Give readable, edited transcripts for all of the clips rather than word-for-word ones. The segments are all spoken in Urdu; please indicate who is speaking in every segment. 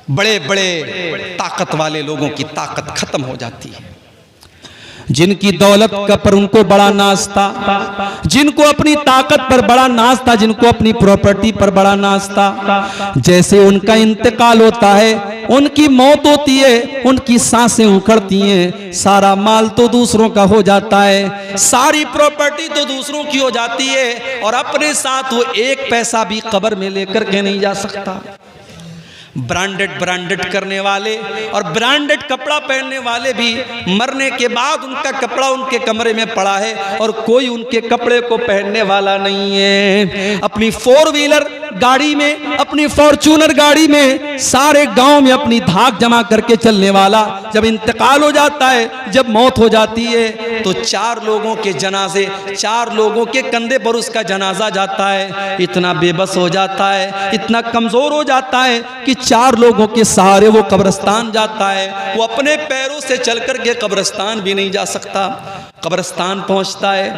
Speaker 1: بڑے بڑے طاقت والے لوگوں کی طاقت ختم ہو جاتی ہے،
Speaker 2: جن کی دولت کا پر ان کو بڑا ناز تھا، جن کو اپنی طاقت پر بڑا ناز تھا، جن کو اپنی پراپرٹی پر بڑا ناز تھا، جیسے ان کا انتقال ہوتا ہے، ان کی موت ہوتی ہے، ان کی سانسیں اکھڑتی ہیں، سارا مال تو دوسروں کا ہو جاتا ہے،
Speaker 1: ساری پراپرٹی تو دوسروں کی ہو جاتی ہے، اور اپنے ساتھ وہ ایک پیسہ بھی قبر میں لے کر کے نہیں جا سکتا۔ برانڈڈ کرنے والے اور برانڈڈ کپڑا پہننے والے بھی مرنے کے بعد ان کا کپڑا ان کے کمرے میں پڑا ہے اور کوئی ان کے کپڑے کو پہننے والا نہیں ہے۔ اپنی 4 ویلر گاڑی میں، اپنی فارچونر گاڑی میں سارے گاؤں میں اپنی دھاک جمع کر کے چلنے والا جب انتقال ہو جاتا ہے، جب موت ہو جاتی ہے، تو 4 لوگوں کے جنازے، 4 لوگوں کے کندھے پر اس کا جنازہ جاتا ہے، اتنا بے بس ہو جاتا ہے، اتنا کمزور ہو جاتا ہے کہ 4 لوگوں کے سہارے وہ قبرستان جاتا ہے، وہ اپنے پیروں سے چل کر کے قبرستان بھی نہیں جا سکتا۔ قبرستان پہنچتا ہے،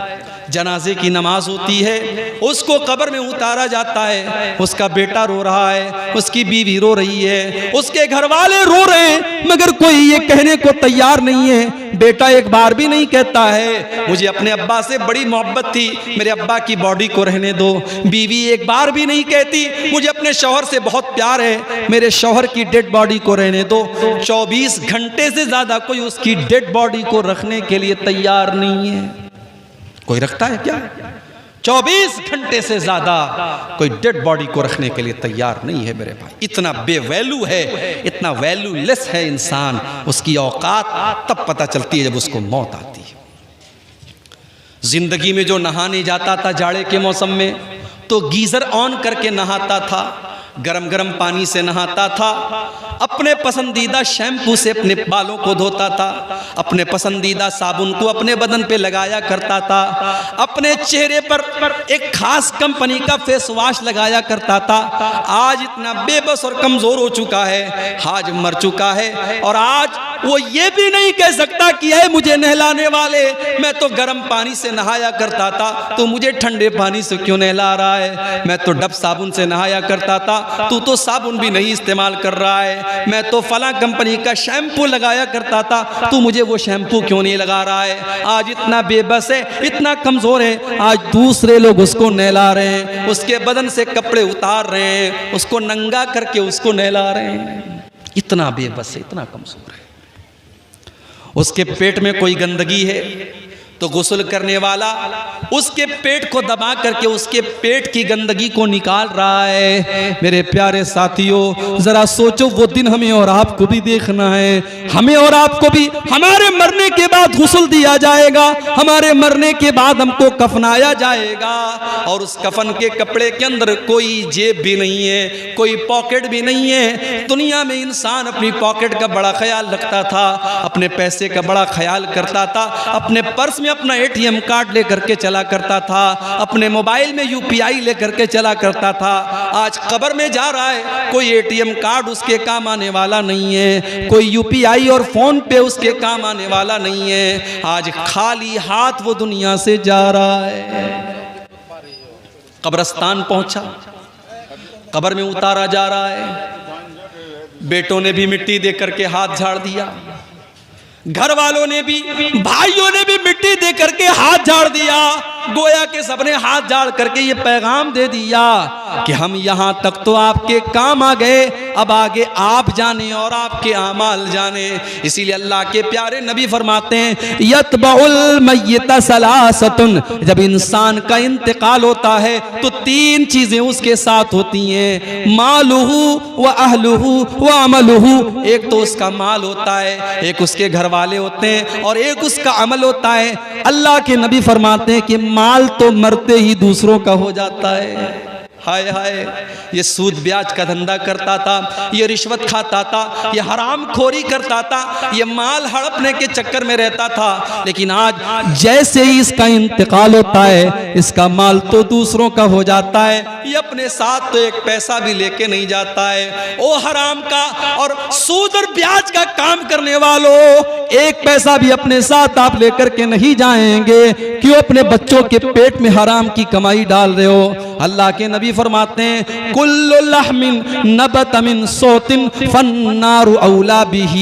Speaker 1: جنازے کی نماز ہوتی ہے، اس کو قبر میں اتارا جاتا ہے، اس کا بیٹا رو رہا ہے، اس کی بیوی رو رہی ہے، اس کے گھر والے رو رہے ہیں، مگر کوئی یہ کہنے کو تیار نہیں ہے۔ بیٹا ایک بار بھی نہیں کہتا ہے مجھے اپنے ابا سے بڑی محبت تھی، میرے ابا کی باڈی کو رہنے دو۔ بیوی ایک بار بھی نہیں کہتی مجھے اپنے شوہر سے بہت پیار ہے، میرے شوہر کی ڈیڈ باڈی کو رہنے دو۔ 24 گھنٹے سے زیادہ کوئی اس کی ڈیڈ باڈی کو رکھنے کے لیے تیار نہیں ہے۔ کوئی رکھتا ہے کیا؟ 24 گھنٹے سے زیادہ کوئی ڈیڈ باڈی کو رکھنے کے لیے تیار نہیں ہے میرے بھائی۔ اتنا بے ویلو ہے، اتنا ویلو لیس ہے انسان، اس کی اوقات تب پتہ چلتی ہے جب اس کو موت آتی ہے۔ زندگی میں جو نہانے جاتا تھا جاڑے کے موسم میں تو گیزر آن کر کے نہاتا تھا، گرم گرم پانی سے نہاتا تھا، اپنے پسندیدہ شیمپو سے اپنے بالوں کو دھوتا تھا، اپنے پسندیدہ صابن کو اپنے بدن پہ لگایا کرتا تھا، اپنے چہرے پر ایک خاص کمپنی کا فیس واش لگایا کرتا تھا۔ آج اتنا بے بس اور کمزور ہو چکا ہے، آج مر چکا ہے، اور آج وہ یہ بھی نہیں کہہ سکتا کہ اے مجھے نہلانے والے، میں تو گرم پانی سے نہایا کرتا تھا، تو مجھے ٹھنڈے پانی سے کیوں نہلا رہا ہے؟ میں تو ڈب صابن سے نہایا کرتا تھا، تو صابن بھی نہیں استعمال کر رہا ہے۔ میں تو فلاں کمپنی کا شیمپو لگایا کرتا تھا، تو مجھے وہ شیمپو کیوں نہیں لگا رہا ہے؟ آج اتنا بے بس ہے، اتنا کمزور ہے، آج دوسرے لوگ اس کو نہلا رہے ہیں، اس کے بدن سے کپڑے اتار رہے ہیں، اس کو ننگا کر کے اس کو نہلا رہے ہیں۔ اتنا بے بس ہے، اتنا کمزور ہے۔ اس کے پیٹ میں کوئی گندگی ہے تو غسل کرنے والا اس کے پیٹ کو دبا کر کے اس کے پیٹ کی گندگی کو نکال رہا ہے۔ میرے پیارے ساتھیوں، ذرا سوچو، وہ دن ہمیں اور آپ کو بھی دیکھنا ہے، ہمیں اور آپ کو بھی ہمارے مرنے کے بعد غسل دیا جائے گا، ہمارے مرنے کے بعد ہم کو کفنایا جائے گا، اور اس کفن کے کپڑے کے اندر کوئی جیب بھی نہیں ہے، کوئی پاکٹ بھی نہیں ہے۔ دنیا میں انسان اپنی پاکٹ کا بڑا خیال رکھتا تھا، اپنے پیسے کا بڑا خیال کرتا تھا، اپنے پرس میں اپنا ATM کارڈ لے کر کے چلا کرتا تھا، اپنے موبائل میں UPI لے کر کے چلا کرتا تھا۔ آج قبر میں جا رہا ہے، کوئی ATM کارڈ اس کے کام آنے والا نہیں ہے، کوئی UPI اور فون پے اس کے کام آنے والا نہیں ہے، آج خالی ہاتھ وہ دنیا سے جا رہا ہے۔ قبرستان پہنچا، قبر میں اتارا جا رہا ہے، بیٹوں نے بھی مٹی دے کر کے ہاتھ جھاڑ دیا، گھر والوں نے بھی، بھائیوں نے بھی مٹی دے کر کے ہاتھ جھاڑ دیا، گویا کہ سب نے ہاتھ جھاڑ کر کے یہ پیغام دے دیا کہ ہم یہاں تک تو آپ کے کام آ گئے، اب آگے آپ جانیں اور آپ کے اعمال جانیں۔ اسی لیے اللہ کے پیارے نبی فرماتے ہیں یتبع المیت ثلاثۃ، جب انسان کا انتقال ہوتا ہے تو 3 چیزیں اس کے ساتھ ہوتی ہیں، مالہ و اہلہ و عملہ، ایک تو اس کا مال ہوتا ہے، ایک اس کے گھر والے ہوتے ہیں، اور ایک اس کا عمل ہوتا ہے۔ اللہ کے نبی فرماتے ہیں کہ مال تو مرتے ہی دوسروں کا ہو جاتا ہے۔ ہائے ہائے، یہ سود بیاج کا دھندا کرتا تھا، یہ رشوت کھاتا تھا، یہ حرام کھوری کرتا تھا، یہ مال ہڑپنے کے چکر میں رہتا تھا، لیکن آج جیسے ہی اس کا انتقال ہوتا ہے، اس کا مال تو دوسروں کا ہو جاتا ہے، یہ اپنے ساتھ تو ایک پیسہ بھی لے کے نہیں جاتا ہے۔ او حرام کا اور سود اور بیاج کا کام کرنے والوں، ایک پیسہ بھی اپنے ساتھ آپ لے کر کے نہیں جائیں گے، کیوں؟
Speaker 2: کیوں اپنے بچوں کے پیٹ میں حرام کی کمائی ڈال رہے ہو؟ اللہ کے نبی فرماتے ہیں کل لحم نبت من صوت فالنار اولا بہ،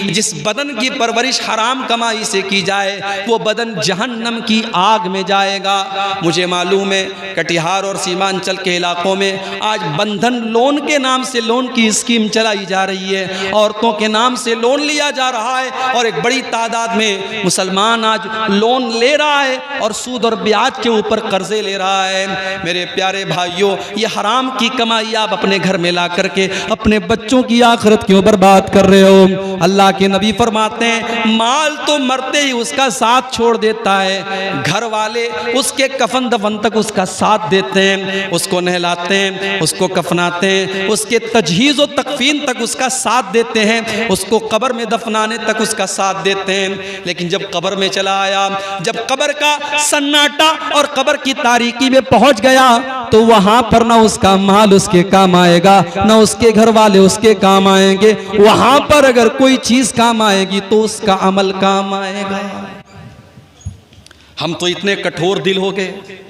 Speaker 2: جس بدن کی پرورش حرام کمائی سے کی جائے وہ بدن جہنم کی آگ میں جائے گا۔ مجھے معلوم ہے کٹیہار اور سیمانچل کے علاقوں میں آج بندھن لون کے نام سے لون کی اسکیم چلائی جا رہی ہے، عورتوں کے نام سے لون لیا جا رہا ہے اور ایک بڑی تعداد میں مسلمان آج لون لے رہا ہے اور سود اور بیاج کے اوپر قرضے لے رہا ہے۔ میرے پیارے بھائیوں، یہ حرام کی کمائی آپ اپنے گھر میں لا کر کے اپنے بچوں کی آخرت کیوں برباد کر رہے ہو؟ اللہ کے نبی فرماتے ہیں مال تو مرتے ہی اس کا ساتھ چھوڑ دیتا ہے، گھر والے اس کے کفن دفن تک اس کا ساتھ دیتے ہیں، اس کو نہلاتے ہیں، اس کو کفناتے ہیں، اس کے تجہیز و تکفین تک اس کا ساتھ دیتے ہیں، اس کو قبر میں دفنانے تک اس کا ساتھ دیتے ہیں۔ لیکن جب قبر میں چلا آیا، جب قبر کا سناٹا اور قبر کی تاریکی میں پہنچ گیا تو وہاں پر نہ اس کا مال اس کے کام آئے گا، نہ اس کے گھر والے اس کے کام آئیں گے۔ وہاں پر اگر کوئی چیز کام آئے گی تو اس کا عمل کام آئے گا۔ ہم تو اتنے کٹھور دل ہو گئے،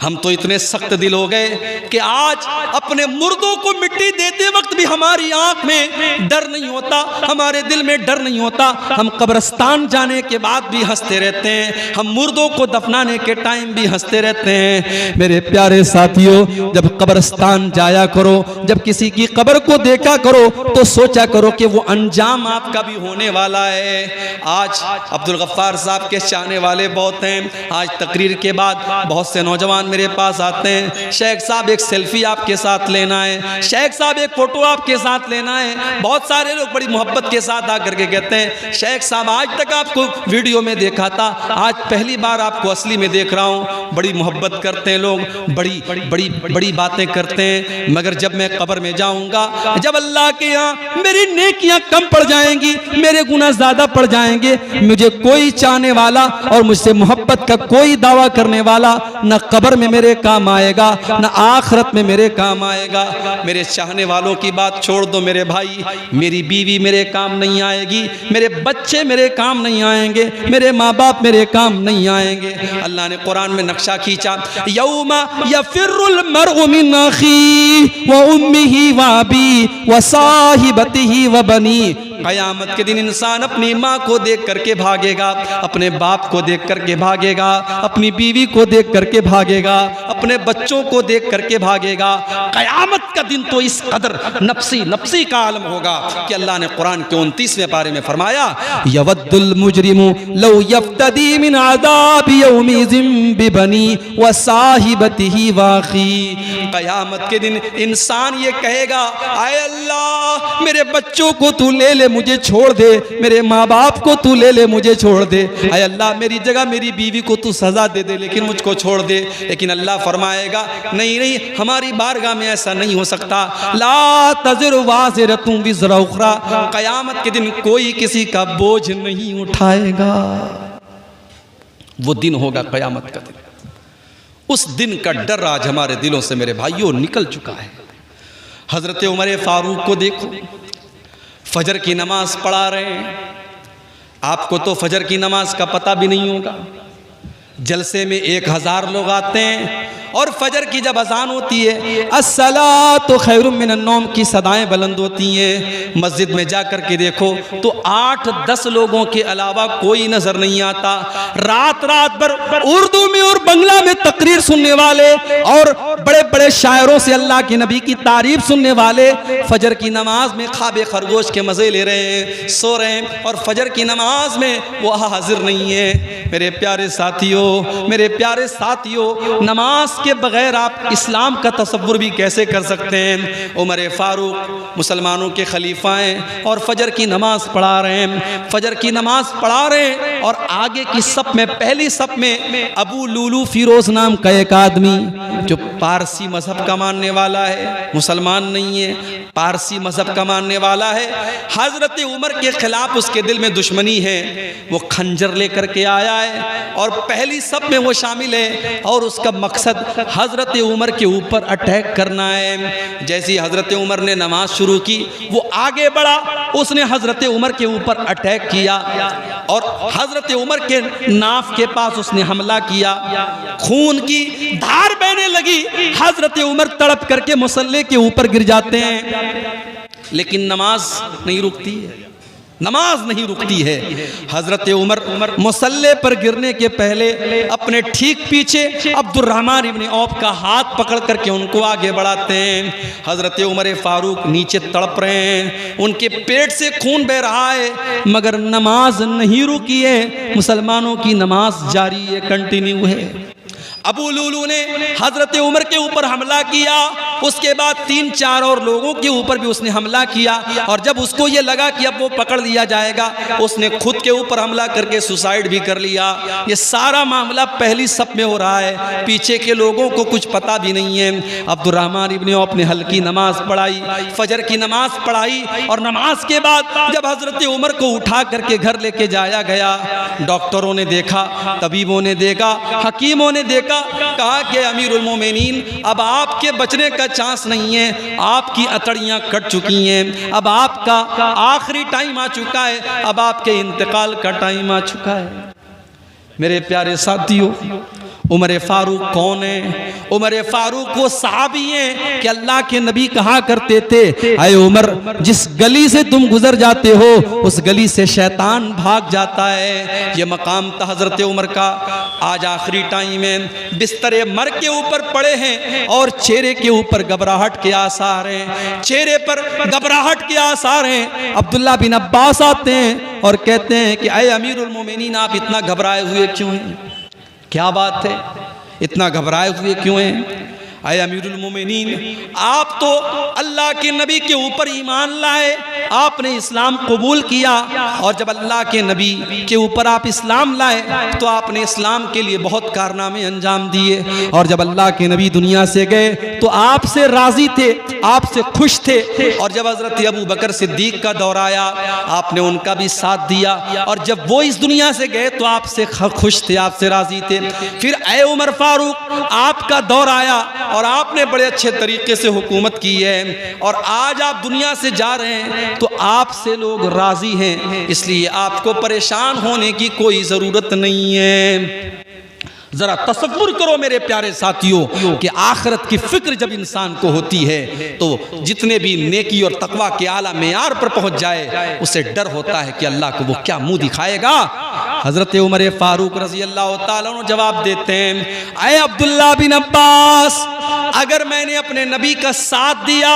Speaker 2: ہم تو اتنے سخت دل ہو گئے کہ آج اپنے مردوں کو مٹی دیتے وقت بھی ہماری آنکھ میں ڈر نہیں ہوتا، ہمارے دل میں ڈر نہیں ہوتا۔ ہم قبرستان جانے کے بعد بھی ہنستے رہتے ہیں، ہم مردوں کو دفنانے کے ٹائم بھی ہنستے رہتے ہیں۔ میرے پیارے ساتھیوں، جب قبرستان جایا کرو، جب کسی کی قبر کو دیکھا کرو تو سوچا کرو کہ وہ انجام آپ کا بھی ہونے والا ہے۔ آج عبدالغفار صاحب کے چاہنے والے بہت ہیں، آج تقریر کے بعد بہت سے نوجوان میرے پاس آتے ہیں، شیخ صاحب ایک سیلفی آپ کے ساتھ لینا ہے، شیخ صاحب ایک فوٹو آپ کے ساتھ لینا ہے۔ بہت سارے لوگ بڑی محبت کے ساتھ آ کر کے کہتے ہیں شیخ صاحب آج تک آپ کو ویڈیو میں دیکھا تھا، آج پہلی بار آپ کو اصلی میں دیکھ رہا ہوں۔ بڑی محبت کرتے ہیں لوگ، بڑی بڑی بڑی باتیں کرتے ہیں، مگر جب میں قبر میں جاؤں گا، جب اللہ کے یہاں میری نیکیاں کم پڑ جائیں گی، میرے گناہ زیادہ پڑ جائیں گے، مجھے کوئی چاہنے والا اور مجھ سے محبت کا کوئی دعویٰ کرنے والا نہ قبر میں میرے کام آئے گا نہ آخرت میں میرے کام آئے گا۔ میرے چاہنے والوں کی بات چھوڑ دو میرے بھائی، میری بیوی میرے کام نہیں آئے گی، میرے بچے میرے کام نہیں آئیں گے، میرے ماں باپ میرے کام نہیں آئیں گے۔ اللہ نے قرآن میں نقشہ کھینچا، یوم یفر المرء من اخیہ وامہ وابیہ وصاحبتہ وبنیہ، قیامت کے دن انسان اپنی ماں کو دیکھ کر کے بھاگے گا، اپنے باپ کو دیکھ کر کے بھاگے گا، اپنی بیوی کو دیکھ کر کے بھاگے گا، اپنے بچوں کو دیکھ کر کے بھاگے گا۔ قیامت کا دن تو اس قدر نفسی کا عالم ہوگا کہ اللہ نے قرآن کے 29ویں پارے میں فرمایا یود المجرم لو یفتدی من عذاب یومئذ ببنیہ وصاحبتہ واخیہ، قیامت کے دن انسان یہ کہے گا اے اللہ میرے بچوں کو تو لے لے مجھے چھوڑ دے، میرے ماں باپ کو تو لے لے مجھے چھوڑ دے، اے اللہ میری جگہ میری بیوی کو تو سزا دے دے لیکن مجھ کو چھوڑ دے۔ لیکن اللہ فرمائے گا نہیں نہیں، ہماری بارگاہ میں ایسا نہیں ہو سکتا، لا تزر وازرۃ وزر اخری، قیامت کے دن کوئی کسی کا بوجھ نہیں اٹھائے گا۔ وہ دن ہوگا قیامت کا دن، اس دن کا ڈر آج ہمارے دلوں سے میرے بھائیوں نکل چکا ہے۔ حضرت عمر فاروق کو دیکھو، فجر کی نماز پڑھا رہے ہیں، آپ کو تو فجر کی نماز کا پتہ بھی نہیں ہوگا۔ جلسے میں 1000 لوگ آتے ہیں اور فجر کی جب اذان ہوتی ہے الصلاۃ خیر من النوم کی صدائیں بلند ہوتی ہیں، مسجد میں جا کر کے دیکھو تو 8-10 لوگوں کے علاوہ کوئی نظر نہیں آتا۔ رات بھر اردو میں اور بنگلہ میں تقریر سننے والے اور بڑے بڑے شاعروں سے اللہ کے نبی کی تعریف سننے والے فجر کی نماز میں خواب خرگوش کے مزے لے رہے ہیں، سو رہے ہیں، اور فجر کی نماز میں وہ حاضر نہیں ہے۔ میرے پیارے ساتھیوں، نماز کے بغیر آپ اسلام کا تصور بھی کیسے کر سکتے ہیں؟ عمر فاروق مسلمانوں کے خلیفہ ہیں اور فجر کی نماز پڑھا رہے ہیں، اور آگے کی صف میں پہلی صف میں ابو لولو فیروز نام کا ایک آدمی جو پارسی مذہب کا ماننے والا ہے، مسلمان نہیں ہے، پارسی مذہب کا ماننے والا ہے۔ حضرت عمر کے خلاف اس کے دل میں دشمنی ہے، وہ خنجر لے کر کے آیا ہے اور پہلی صف میں وہ شامل ہے اور اس کا مقصد
Speaker 1: حضرت عمر کے اوپر اٹیک کرنا ہے۔ جیسی حضرت عمر نے نماز شروع کی وہ آگے بڑھا، اس نے حضرت عمر کے اوپر اٹیک کیا اور حضرت عمر کے ناف کے پاس اس نے حملہ کیا، خون کی دھار بہنے لگی، حضرت عمر تڑپ کر کے مصلی کے اوپر گر جاتے ہیں، لیکن نماز نہیں رکتی ہے، نماز نہیں رکتی ہے۔ حضرت عمر مصلی پر گرنے کے پہلے اپنے ٹھیک پیچھے عبد الرحمن ابن عوف کا ہاتھ پکڑ کر کے ان کو آگے بڑھاتے ہیں۔ حضرت عمر فاروق نیچے تڑپ رہے ہیں، ان کے پیٹ سے خون بہ رہا ہے، مگر نماز نہیں رکی ہے، مسلمانوں کی نماز جاری ہے، کنٹینیو ہے۔ ابو لولو نے حضرت عمر کے اوپر حملہ کیا، اس کے بعد 3-4 اور لوگوں کے اوپر بھی اس نے حملہ کیا، اور جب اس کو یہ لگا کہ اب وہ پکڑ لیا جائے گا، اس نے خود کے اوپر حملہ کر کے سوسائیڈ بھی کر لیا۔ یہ سارا معاملہ پہلی صف میں ہو رہا ہے، پیچھے کے لوگوں کو کچھ پتہ بھی نہیں ہے۔ عبد الرحمن ابن عوف نے ہلکی نماز پڑھائی، فجر کی نماز پڑھائی، اور نماز کے بعد جب حضرت عمر کو اٹھا کر کے گھر لے کے جایا گیا، ڈاکٹروں نے دیکھا، طبیبوں نے دیکھا، حکیموں نے دیکھا، کہا کہ امیر المومنین اب آپ کے بچنے کا چانس نہیں ہے، آپ کی اتڑیاں کٹ چکی ہیں، اب آپ کا آخری ٹائم آ چکا ہے، اب آپ کے انتقال کا ٹائم آ چکا ہے۔ میرے پیارے ساتھیوں، عمر فاروق کون ہے؟ عمر فاروق وہ صحابی ہیں کہ اللہ کے نبی کہا کرتے تھے، اے عمر جس گلی سے تم گزر جاتے ہو اس گلی سے شیطان بھاگ جاتا ہے۔ یہ مقام تھا حضرت عمر کا۔ آج آخری ٹائم ہے، بستر مرگ کے اوپر پڑے ہیں اور چہرے کے اوپر گھبراہٹ کے آثار ہیں، چہرے پر گھبراہٹ کے آثار ہیں۔ عبداللہ بن عباس آتے ہیں اور کہتے ہیں کہ اے امیر المومنین آپ اتنا گھبرائے ہوئے کیوں ہیں؟ کیا بات ہے، اتنا گھبرائے ہوئے کیوں ہیں؟ اے امیر المومنین، آپ تو اللہ کے نبی کے اوپر ایمان لائے، آپ نے اسلام قبول کیا، اور جب اللہ کے نبی کے اوپر آپ اسلام لائے تو آپ نے اسلام کے لیے بہت کارنامے انجام دیے، اور جب اللہ کے نبی دنیا سے گئے تو آپ سے راضی تھے، آپ سے خوش تھے، اور جب حضرت ابو بکر صدیق کا دور آیا آپ نے ان کا بھی ساتھ دیا، اور جب وہ اس دنیا سے گئے تو آپ سے خوش تھے، آپ سے راضی تھے۔ پھر اے عمر فاروق آپ کا دور آیا اور آپ نے بڑے اچھے طریقے سے حکومت کی ہے، اور آج آپ دنیا سے جا رہے ہیں تو آپ سے لوگ راضی ہیں، اس لیے آپ کو پریشان ہونے کی کوئی ضرورت نہیں ہے۔ ذرا تصور کرو میرے پیارے ساتھیوں کہ آخرت کی فکر جب انسان کو ہوتی ہے تو جتنے بھی نیکی اور تقوی کے اعلیٰ معیار پر پہنچ جائے اسے ڈر ہوتا ہے کہ اللہ کو وہ کیا منہ دکھائے گا۔ حضرت عمر فاروق رضی اللہ تعالیٰ عنہ جواب دیتے ہیں، اے عبداللہ بن عباس اگر میں نے اپنے نبی کا ساتھ دیا،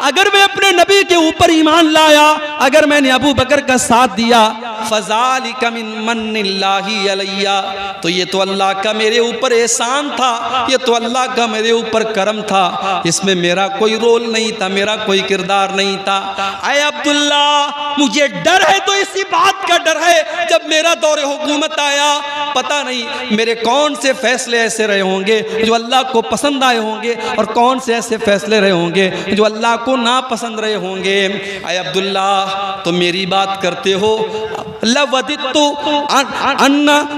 Speaker 1: اگر میں اپنے نبی کے اوپر ایمان لایا، اگر میں نے ابو بکر کا ساتھ دیا، فَذَلِكَ مِن مَنِّ اللَّهِ عَلَيَّ، تو یہ تو اللہ کا میرے اوپر احسان تھا، یہ تو اللہ کا میرے اوپر کرم تھا، اس میں میرا کوئی رول نہیں تھا، میرا کوئی کردار نہیں تھا۔ اے عبداللہ مجھے ڈر ہے تو اسی بات کا ڈر ہے، جب میرا دور حکومت آیا پتہ نہیں میرے کون سے فیصلے ایسے رہے ہوں گے جو اللہ کو پسند آئے ہوں گے، اور کون سے ایسے فیصلے رہے ہوں گے جو اللہ کو ناپسند رہے ہوں گے۔ اے عبداللہ تو میری بات کرتے ہو، لَوَدِدْتُ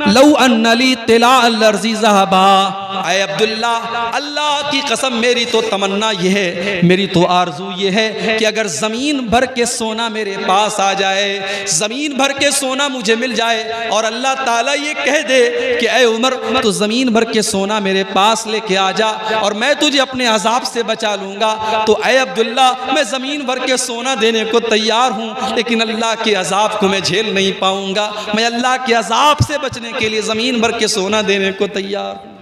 Speaker 1: لَوْ أَنَّ لِي طِلَاءَ الْأَرْضِ ذَهَبًا، اے عبداللہ اللہ کی قسم میری تو تمنا یہ ہے، میری تو آرزو یہ ہے کہ اگر زمین بھر کے سونا میرے پاس آ جائے، زمین بھر کے سونا مجھے مل جائے، اور اللہ تعالیٰ یہ کہہ دے کہ اے عمر تو زمین بھر کے سونا میرے پاس لے کے آ جا اور میں تجھے اپنے عذاب سے بچا لوں گا، تو اے عبداللہ میں زمین بھر کے سونا دینے کو تیار ہوں، لیکن اللہ کے عذاب کو میں جھیل نہیں پاؤں گا، میں اللہ کے عذاب سے بچنے کے لیے زمین بھر کے سونا دینے کو تیار ہوں۔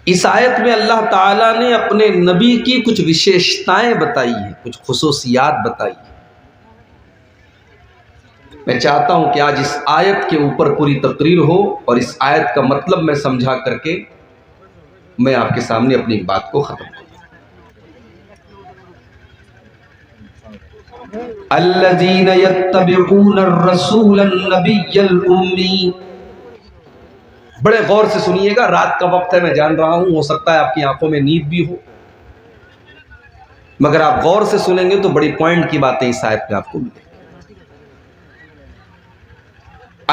Speaker 1: اس آیت میں اللہ تعالیٰ نے اپنے نبی کی کچھ وشیشتائیں بتائی ہیں، کچھ خصوصیات بتائی ہیں۔ میں چاہتا ہوں کہ آج اس آیت کے اوپر پوری تقریر ہو اور اس آیت کا مطلب میں سمجھا کر کے میں آپ کے سامنے اپنی بات کو ختم کروں۔ الذین یتبعون الرسول النبی الامی، بڑے غور سے سنیے گا، رات کا وقت ہے میں جان رہا ہوں، ہو سکتا ہے آپ کی آنکھوں میں نیند بھی ہو، مگر آپ غور سے سنیں گے تو بڑی پوائنٹ کی باتیں اس آیت میں آپ کو ملیں۔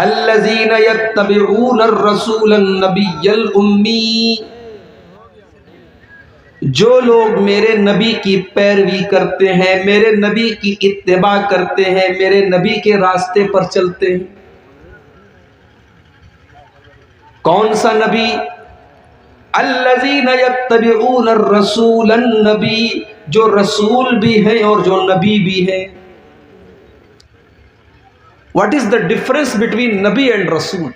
Speaker 1: الذین یتبعون الرسول النبی الامی، جو لوگ میرے نبی کی پیروی کرتے ہیں، میرے نبی کی اتباع کرتے ہیں، میرے نبی کے راستے پر چلتے ہیں۔ کون سا نبی؟ الذین یتبعون الرسول النبی، جو رسول بھی ہیں اور جو نبی بھی ہیں۔ What is the difference between نبی اینڈ رسول؟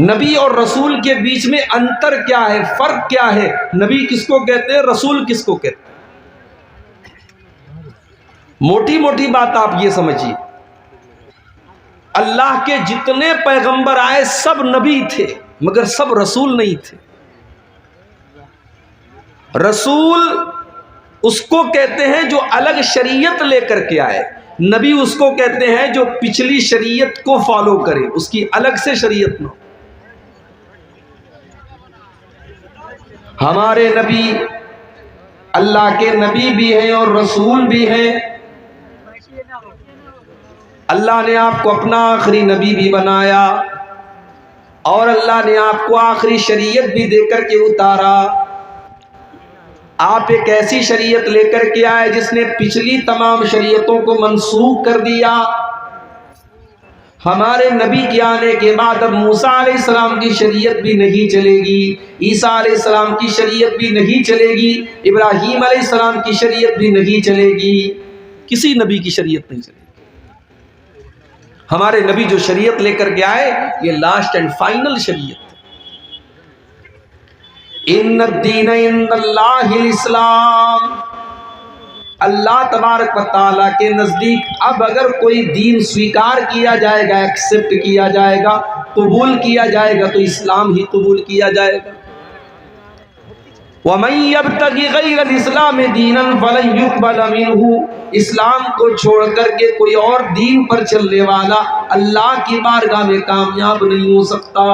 Speaker 1: نبی اور رسول کے بیچ میں انتر کیا ہے، فرق کیا ہے؟ نبی کس کو کہتے ہیں، رسول کس کو کہتے ہیں؟ موٹی موٹی بات آپ یہ سمجھیے، اللہ کے جتنے پیغمبر آئے سب نبی تھے مگر سب رسول نہیں تھے۔ رسول اس کو کہتے ہیں جو الگ شریعت لے کر کے آئے، نبی اس کو کہتے ہیں جو پچھلی شریعت کو فالو کرے، اس کی الگ سے شریعت نہ ہو۔ ہمارے نبی اللہ کے نبی بھی ہیں اور رسول بھی ہیں۔ اللہ نے آپ کو اپنا آخری نبی بھی بنایا اور اللہ نے آپ کو آخری شریعت بھی دے کر کے اتارا۔ آپ ایک ایسی شریعت لے کر کے آئے جس نے پچھلی تمام شریعتوں کو منسوخ کر دیا۔ ہمارے نبی کے آنے کے بعد اب موسیٰ علیہ السلام کی شریعت بھی نہیں چلے گی، عیسیٰ علیہ السلام کی شریعت بھی نہیں چلے گی، ابراہیم علیہ السلام کی شریعت بھی نہیں چلے گی، کسی نبی کی شریعت نہیں چلے گی۔ ہمارے نبی جو شریعت لے کر کے آئے یہ لاسٹ اینڈ فائنل شریعت۔ ان الدین عند اللہ الاسلام، اللہ تبارک و تعالیٰ کے نزدیک اب اگر کوئی دین سویکار کیا جائے گا، ایکسپٹ کیا جائے گا، قبول کیا جائے گا تو اسلام ہی قبول کیا جائے گا۔ وَمَن يَبْتَغِ غَيْرَ الْإِسْلَامِ دِينًا فَلَن يُقْبَلَ مِنْهُ، اسلام کو چھوڑ کر کے کوئی اور دین پر چلنے والا اللہ کی بارگاہ میں کامیاب نہیں ہو سکتا۔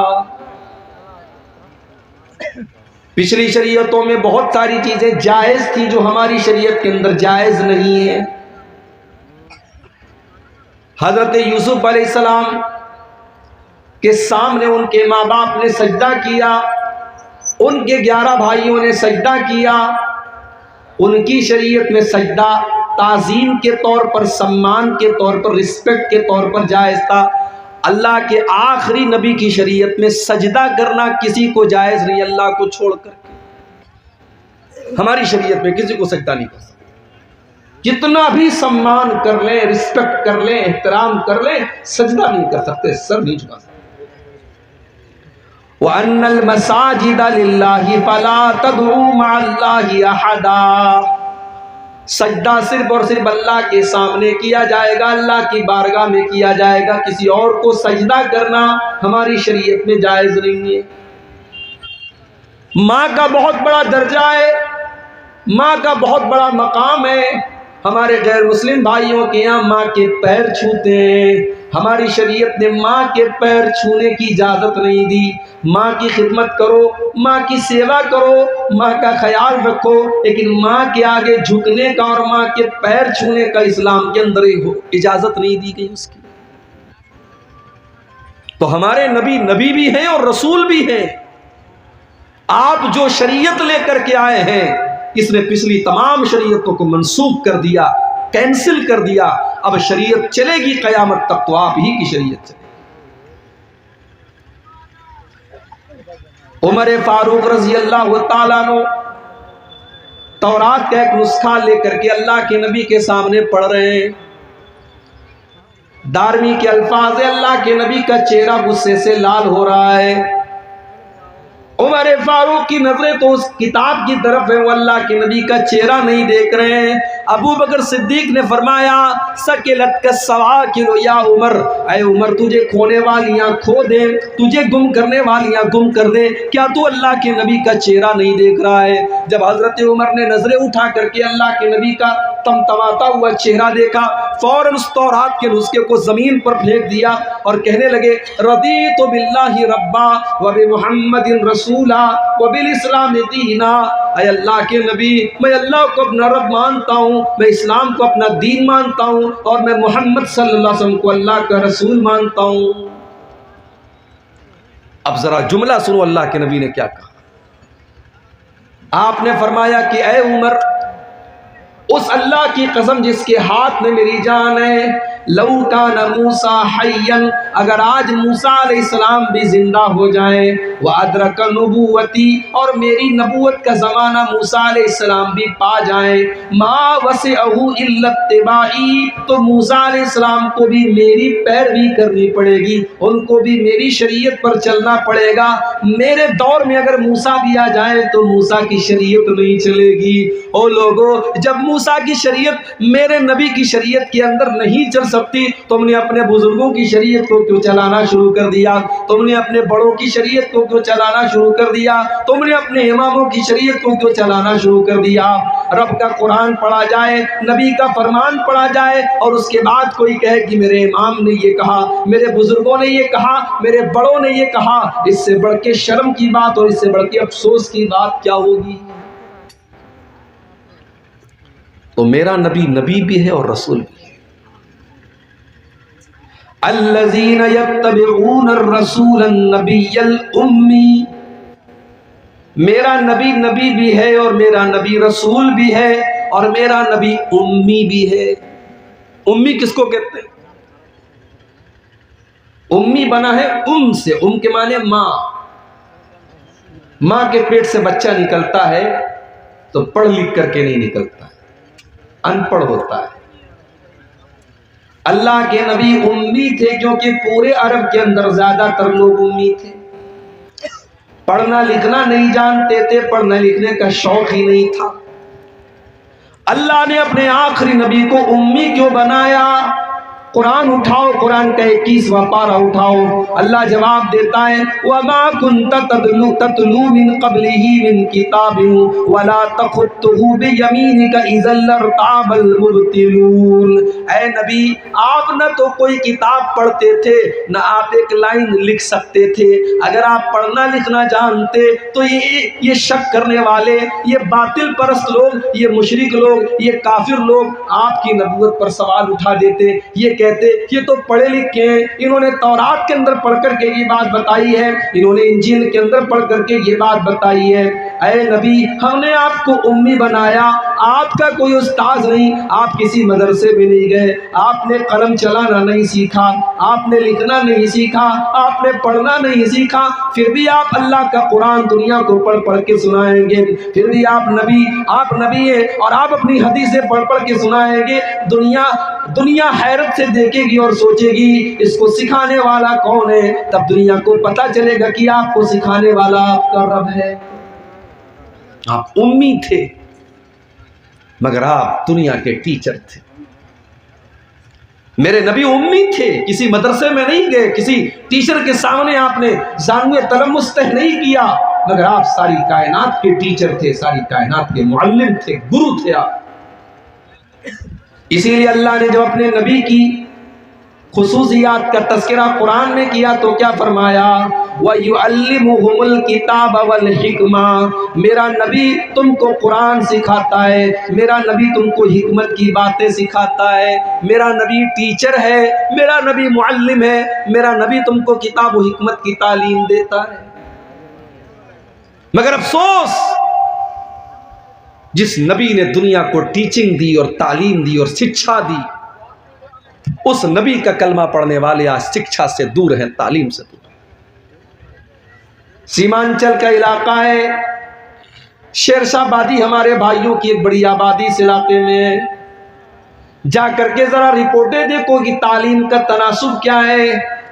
Speaker 1: پچھلی شریعتوں میں بہت ساری چیزیں جائز تھی جو ہماری شریعت کے اندر جائز نہیں ہے۔ حضرت یوسف علیہ السلام کے سامنے ان کے ماں باپ نے سجدہ کیا، ان کے 11 بھائیوں نے سجدہ کیا۔ ان کی شریعت میں سجدہ تعظیم کے طور پر، سمان کے طور پر، رسپیکٹ کے طور پر جائز تھا۔ اللہ کے آخری نبی کی شریعت میں سجدہ کرنا کسی کو جائز نہیں، اللہ کو چھوڑ کر۔ ہماری شریعت میں کسی کو سجدہ نہیں کر سکتے، جتنا بھی سمان کر لیں، رسپیکٹ کر لیں، احترام کر لیں، سجدہ نہیں کر سکتے، سر نہیں جھکا سکتے۔ وَأَنَّ الْمَسَاجِدَ لِلَّهِ فَلَا تَدْعُوا مَعَ اللَّهِ أَحَدًا، سجدہ صرف اور صرف اللہ کے سامنے کیا جائے گا، اللہ کی بارگاہ میں کیا جائے گا، کسی اور کو سجدہ کرنا ہماری شریعت میں جائز نہیں ہے۔ ماں کا بہت بڑا درجہ ہے، ماں کا بہت بڑا مقام ہے۔ ہمارے غیر مسلم بھائیوں کے یہاں ماں کے پیر چھوتے ہیں، ہماری شریعت نے ماں کے پیر چھونے کی اجازت نہیں دی۔ ماں کی خدمت کرو، ماں کی سیوا کرو، ماں کا خیال رکھو، لیکن ماں کے آگے جھکنے کا اور ماں کے پیر چھونے کا اسلام کے اندر اجازت نہیں دی گئی اس کی۔ تو ہمارے نبی نبی بھی ہیں اور رسول بھی ہیں۔ آپ جو شریعت لے کر کے آئے ہیں اس نے پچھلی تمام شریعتوں کو منسوخ کر دیا، کینسل کر دیا۔ اب شریعت چلے گی قیامت تک تو آپ ہی کی شریعت چلے گی۔ عمر فاروق رضی اللہ تعالیٰ عنہ تورات کا ایک نسخہ لے کر کے اللہ کے نبی کے سامنے پڑھ رہے ہیں۔ دارمی کے الفاظ، اللہ کے نبی کا چہرہ غصے سے لال ہو رہا ہے۔ عمر فاروق کی نظریں تو اس کتاب کی طرف ہے، وہ اللہ کے نبی کا چہرہ نہیں دیکھ رہے ہیں۔ ابو بکر صدیق نے فرمایا سکلت کا سواکر یا عمر، اے عمر تجھے کھونے والیاں کھو دے، تجھے گم کرنے والیاں گم کر دے، کیا تو اللہ کے نبی کا چہرہ نہیں دیکھ رہا ہے؟ جب حضرت عمر نے نظریں اٹھا کر کے اللہ کے نبی کا تمتماتا ہوا چہرہ دیکھا، فوراً اس تورات کے نسخے کو زمین پر پھینک دیا اور کہنے لگے رضیت باللہ ربا وبمحمد رسولا وبالاسلام دینا۔ اے اللہ کے نبی، میں اللہ کو اپنا رب مانتا ہوں، میں اسلام کو اپنا دین مانتا ہوں، اور میں محمد صلی اللہ علیہ وسلم کو اللہ کا رسول مانتا ہوں۔ اب ذرا جملہ سنو اللہ کے نبی نے کیا کہا۔ آپ نے فرمایا کہ اے عمر، اس اللہ کی قسم جس کے ہاتھ میں میری جان ہے، لو کان موسیٰ حیا، اگر آج موسیٰ علیہ السلام بھی زندہ ہو جائیں، وادرک نبوتی، اور میری نبوت کا زمانہ موسیٰ علیہ السلام بھی پا جائیں، ما وسعہ الا اتباعی، تو موسیٰ علیہ السلام کو بھی میری پیروی کرنی پڑے گی، ان کو بھی میری شریعت پر چلنا پڑے گا۔ میرے دور میں اگر موسیٰ بھی آ جائیں تو موسیٰ کی شریعت نہیں چلے گی۔ او لوگو، جب موسیٰ کی شریعت میرے نبی کی شریعت کے اندر نہیں چل سکتی، تم نے اپنے بزرگوں کی شریعت کو کیوں چلانا شروع کر دیا؟ تم نے اپنے بڑوں کی شریعت کو کیوں چلانا شروع کر دیا؟ تم نے اپنے اماموں کی شریعت کو کیوں چلانا شروع کر دیا؟ رب کا قرآن پڑھا جائے، نبی کا فرمان پڑھا جائے، اور اس کے بعد کوئی کہے کہ میرے امام نے یہ کہا، میرے بزرگوں نے یہ کہا، میرے بڑوں نے یہ کہا، اس سے بڑھ کے شرم کی بات اور اس سے بڑھ کے افسوس کی بات کیا ہوگی؟ تو میرا نبی نبی بھی ہے اور رسول بھی ہے۔ الذین یتبعون الرسول النبی الامی، میرا نبی نبی بھی ہے اور میرا نبی رسول بھی ہے اور میرا نبی امی بھی ہے۔ امی کس کو کہتے ہیں؟ امی بنا ہے ام سے، ام کے معنی ماں۔ ماں کے پیٹ سے بچہ نکلتا ہے تو پڑھ لکھ کر کے نہیں نکلتا ہے، ان پڑھ ہوتا ہے۔ اللہ کے نبی امی تھے کیونکہ پورے عرب کے اندر زیادہ تر لوگ امی تھے، پڑھنا لکھنا نہیں جانتے تھے، پڑھنے لکھنے کا شوق ہی نہیں تھا۔ اللہ نے اپنے آخری نبی کو امی کیوں بنایا؟ قرآن اٹھاؤ، قرآن کا 21واں پارہ اٹھاؤ، اللہ جواب دیتا ہے وَمَا كُنْتَ تَتْلُو مِنْ قَبْلِهِ مِنْ كِتَابٍ وَلَا تَخُطُّهُ بِيَمِينِكَ إِذًا لَارْتَابَ الْمُبْطِلُونَ۔ اے نبی، آپ نہ تو کوئی کتاب پڑھتے تھے، نہ آپ ایک لائن لکھ سکتے تھے۔ اگر آپ پڑھنا لکھنا جانتے تو یہ شک کرنے والے، یہ باطل پرست لوگ، یہ مشرک لوگ، یہ کافر لوگ آپ کی نبوت پر سوال اٹھا دیتے، یہ کہتے یہ تو پڑھے لکھے ہیں، انہوں نے تورات کے اندر پڑھ کر کے یہ بات بتائی ہے، انہوں نے انجیل کے اندر پڑھ کر کے یہ بات بتائی ہے۔ اے نبی، ہم نے آپ کو امی بنایا، آپ کا کوئی استاذ نہیں، آپ کسی مدرسے میں نہیں گئے، آپ نے قلم چلانا نہیں سیکھا، آپ نے لکھنا نہیں سیکھا، آپ نے پڑھنا نہیں سیکھا، پھر بھی آپ اللہ کا قرآن دنیا کو پڑھ پڑھ کے سنائیں گے، پھر بھی آپ نبی ہیں اور آپ اپنی حدیثیں پڑھ پڑھ کے سنائیں گے۔ دنیا حیرت سے دیکھے گی اور سوچے گی اس کو سکھانے والا کون ہے، تب دنیا کو پتا چلے گا کہ آپ کو سکھانے والا آپ کا رب ہے۔ آپ امی تھے مگر آپ دنیا کے ٹیچر تھے۔ میرے نبی امی تھے، کسی مدرسے میں نہیں گئے، کسی ٹیچر کے سامنے آپ نے زانوے تلمس طے نہیں کیا، مگر آپ ساری کائنات کے ٹیچر تھے، ساری کائنات کے معلم تھے، گرو تھے آپ۔ اسی لیے اللہ نے جو اپنے نبی کی خصوصیات کا تذکرہ قرآن میں کیا تو کیا فرمایا؟ وَيُعَلِّمُهُمُ الْكِتَابَ وَالْحِكْمَةَ، میرا نبی تم کو قرآن سکھاتا ہے، میرا نبی تم کو حکمت کی باتیں سکھاتا ہے، میرا نبی ٹیچر ہے، میرا نبی معلم ہے، میرا نبی تم کو کتاب و حکمت کی تعلیم دیتا ہے۔ مگر افسوس، جس نبی نے دنیا کو ٹیچنگ دی اور تعلیم دی اور شکشا دی، اس نبی کا کلمہ پڑھنے والے آج شکشا سے دور ہیں، تعلیم سے دور ہیں۔ سیمانچل کا علاقہ ہے، شیرشاہ آبادی ہمارے بھائیوں کی ایک بڑی آبادی اس علاقے میں ہے۔ جا کر کے ذرا رپورٹیں دیکھو کہ تعلیم کا تناسب کیا ہے،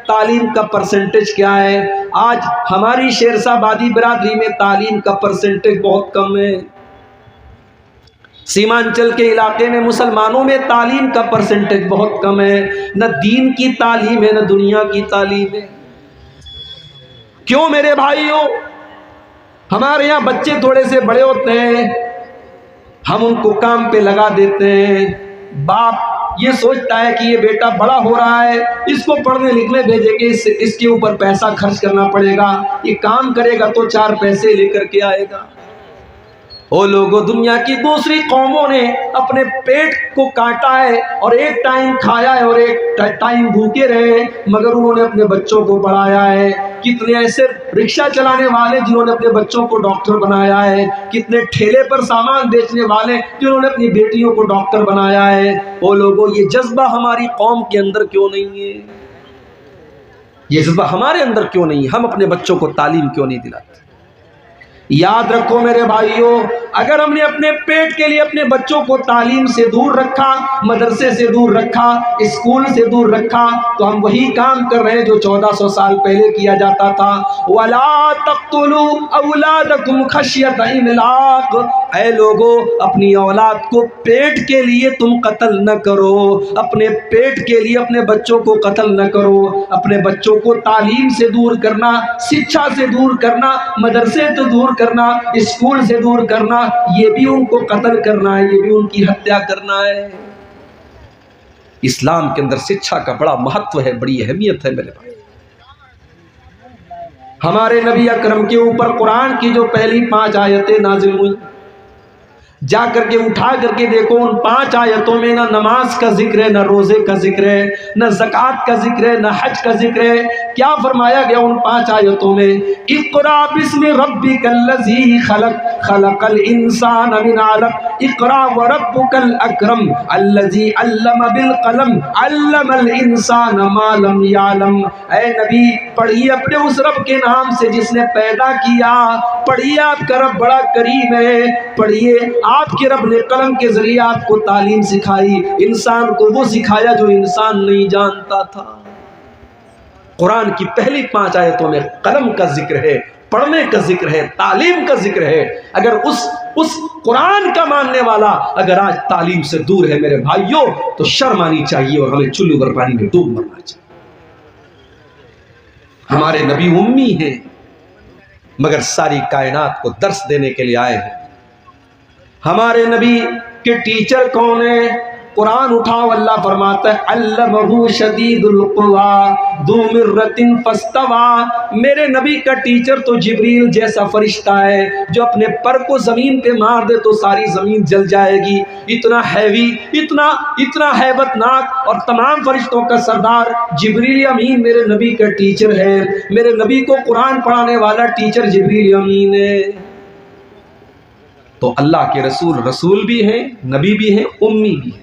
Speaker 1: تعلیم کا پرسنٹیج کیا ہے۔ آج ہماری شیرشاہ آبادی برادری میں تعلیم کا پرسنٹیج بہت کم ہے۔ سیمانچل کے علاقے میں مسلمانوں میں تعلیم کا پرسنٹیج بہت کم ہے، نہ دین کی تعلیم ہے نہ دنیا کی تعلیم ہے۔ کیوں میرے بھائیوں؟ ہمارے یہاں بچے تھوڑے سے بڑے ہوتے ہیں، ہم ان کو کام پہ لگا دیتے ہیں. باپ یہ سوچتا ہے کہ یہ بیٹا بڑا ہو رہا ہے, اس کو پڑھنے لکھنے بھیجیں گے, اس کے اوپر پیسہ خرچ کرنا پڑے گا, یہ کام کرے گا تو 4 پیسے لے کر کے آئے گا. او لوگوں, دنیا کی دوسری قوموں نے اپنے پیٹ کو کاٹا ہے اور ایک ٹائم کھایا ہے اور ایک ٹائم بھوکے رہے, مگر انہوں نے اپنے بچوں کو پڑھایا ہے. کتنے ایسے رکشہ چلانے والے جنہوں نے اپنے بچوں کو ڈاکٹر بنایا ہے, کتنے ٹھیلے پر سامان بیچنے والے جنہوں نے اپنی بیٹیوں کو ڈاکٹر بنایا ہے. او لوگوں, یہ جذبہ ہماری قوم کے اندر کیوں نہیں ہے؟ یہ جذبہ ہمارے اندر کیوں نہیں ہے؟ ہم اپنے بچوں کو تعلیم کیوں نہیں دلاتے؟ یاد رکھو میرے بھائیوں, اگر ہم نے اپنے پیٹ کے لیے اپنے بچوں کو تعلیم سے دور رکھا, مدرسے سے دور رکھا, اسکول سے دور رکھا, تو ہم وہی کام کر رہے ہیں جو 1400 سال پہلے کیا جاتا تھا. وَلَا تَقْتُلُوا أَوْلَادَكُمْ خَشْيَةَ إِمْلَاقٍ, اے لوگو, اپنی اولاد کو پیٹ کے لیے تم قتل نہ کرو, اپنے پیٹ کے لیے اپنے بچوں کو قتل نہ کرو. اپنے بچوں کو تعلیم سے دور کرنا, شکشا سے دور کرنا, مدرسے سے دور کرنا, اسکول سے دور کرنا, یہ بھی ان کو قتل کرنا ہے, یہ بھی ان کی ہتیا کرنا ہے. اسلام کے اندر شکشا کا بڑا مہتو ہے, بڑی اہمیت ہے میرے بھائی. ہمارے نبی اکرم کے اوپر قرآن کی جو پہلی 5 آیتیں نازل ہوئی, جا کر کے اٹھا کر کے دیکھو, ان 5 آیتوں میں نہ نماز کا ذکر ہے, نہ روزے کا ذکر ہے, نہ زکوٰۃ کا ذکر ہے, نہ حج کا ذکر ہے. کیا فرمایا گیا ان 5 آیتوں میں؟ اقرا بسم ربک الذی خلق, خلق الانسان من علق, اقرا وربک الاکرم الذی علم بالقلم, علم الانسان ما لم یعلم. اے نبی, پڑھیے اپنے اس رب کے نام سے جس نے پیدا کیا, پڑھیے آپ کا رب بڑا کریم ہے, پڑھیے آپ کے رب نے قلم کے ذریعے آپ کو تعلیم سکھائی, انسان کو وہ سکھایا جو انسان نہیں جانتا تھا. قرآن کی پہلی 5 آیتوں میں قلم کا ذکر ہے, پڑھنے کا ذکر ہے, تعلیم کا ذکر ہے. اگر اس قرآن کا ماننے والا اگر آج تعلیم سے دور ہے میرے بھائیوں, تو شرم آنی چاہیے اور ہمیں چلو بھر پانی میں ڈوب مرنا چاہیے. ہمارے نبی امی ہیں, مگر ساری کائنات کو درس دینے کے لیے آئے ہیں. ہمارے نبی کے ٹیچر کون ہیں؟ قرآن اٹھاؤ, اللہ فرماتا ہے علمہ شدید القویٰ ذو مرۃ فاستویٰ. میرے نبی کا ٹیچر تو جبریل جیسا فرشتہ ہے جو اپنے پر کو زمین پہ مار دے تو ساری زمین جل جائے گی. اتنا ہیوی, اتنا ہیبت ناک اور تمام فرشتوں کا سردار جبریل امین میرے نبی کا ٹیچر ہے. میرے نبی کو قرآن پڑھانے والا ٹیچر جبریل امین ہے. تو اللہ کے رسول بھی ہیں, نبی بھی ہیں, امی بھی ہیں.